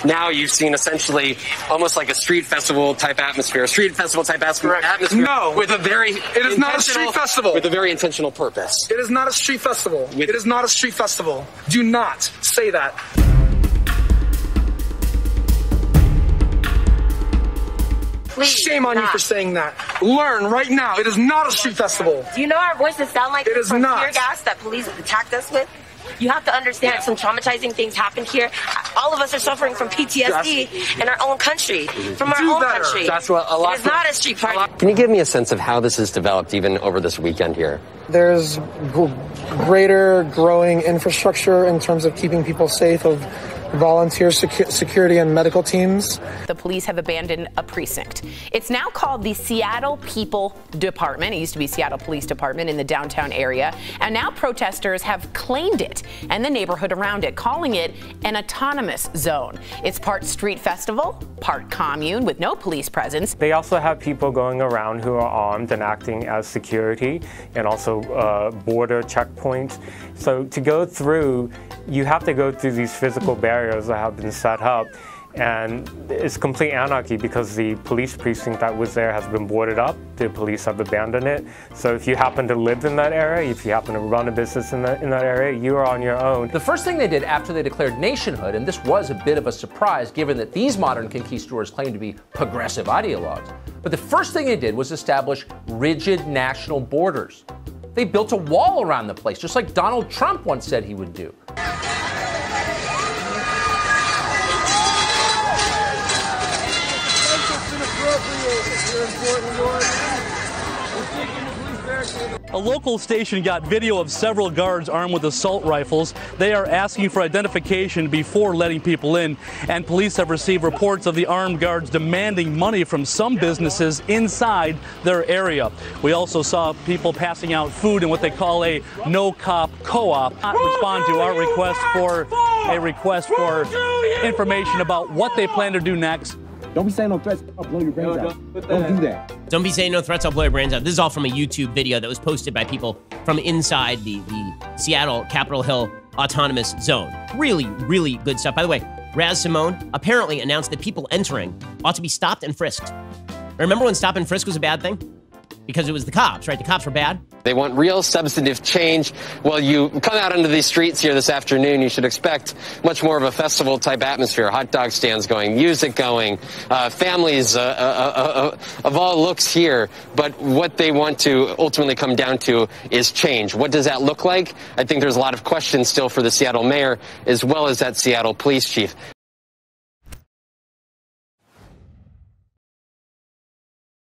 now you've seen essentially almost like a street festival type atmosphere. No, with a very it is not a street festival. With a very intentional purpose. It is not a street festival. It is not a street festival. Do not say that. Please, shame on you for saying that. Learn right now. It is not a street festival. Do you know our voices sound like it is from not tear gas that police attacked us with? You have to understand some traumatizing things happened here. All of us are suffering from PTSD in our own country, from our own country. That's what a lot. It's not a street party. Can you give me a sense of how this has developed even over this weekend here? There's greater growing infrastructure in terms of keeping people safe, of volunteer security and medical teams. The police have abandoned a precinct. It's now called the Seattle People Department. It used to be Seattle Police Department in the downtown area. And now protesters have claimed it and the neighborhood around it, calling it an autonomous zone. It's part street festival, part commune with no police presence. They also have people going around who are armed and acting as security and also border checkpoints. So to go through, you have to go through these physical barriers that have been set up, and it's complete anarchy because the police precinct that was there has been boarded up. The police have abandoned it. So if you happen to live in that area, if you happen to run a business in that area, you are on your own. The first thing they did after they declared nationhood, and this was a bit of a surprise given that these modern conquistadors claim to be progressive ideologues, but the first thing they did was establish rigid national borders. They built a wall around the place, just like Donald Trump once said he would do. A local station got video of several guards armed with assault rifles. They are asking for identification before letting people in, and police have received reports of the armed guards demanding money from some businesses inside their area. We also saw people passing out food in what they call a no-cop co-op. Respond to our request for information about what they plan to do next. Don't be saying no threats, I'll blow your brains out. Don't do that. Don't be saying no threats, I'll blow your brains out. This is all from a YouTube video that was posted by people from inside the Seattle Capitol Hill Autonomous Zone. Really, really good stuff. By the way, Raz Simone apparently announced that people entering ought to be stopped and frisked. Remember when stop and frisk was a bad thing? Because it was the cops, right? The cops were bad. They want real substantive change. Well, you come out into these streets here this afternoon, you should expect much more of a festival-type atmosphere. Hot dog stands going, music going, families of all looks here. But what they want to ultimately come down to is change. What does that look like? I think there's a lot of questions still for the Seattle mayor, as well as that Seattle police chief.